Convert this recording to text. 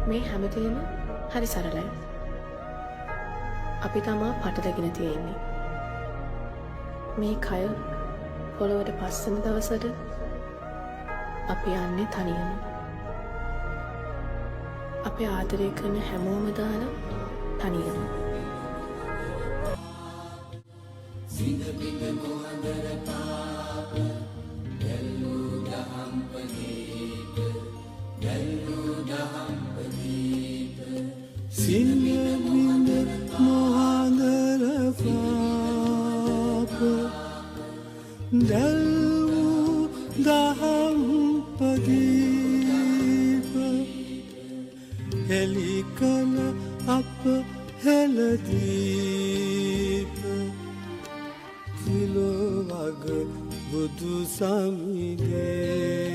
මේ හැමදේම හරි සරලයි. අපි තමා පටලගෙන තියෙන්නේ. මේ කය පොළොවට පස්සෙන දවසට අපි යන්නේ තනියම. අපි ආදරය කරන හැමෝම දාලා තනියම. සිනබිඳ මොහඳර පාප දැල්වූ දහම් පදීප හෙළිකල අප හෙළදීප තිලොවග බුදු සමිදේ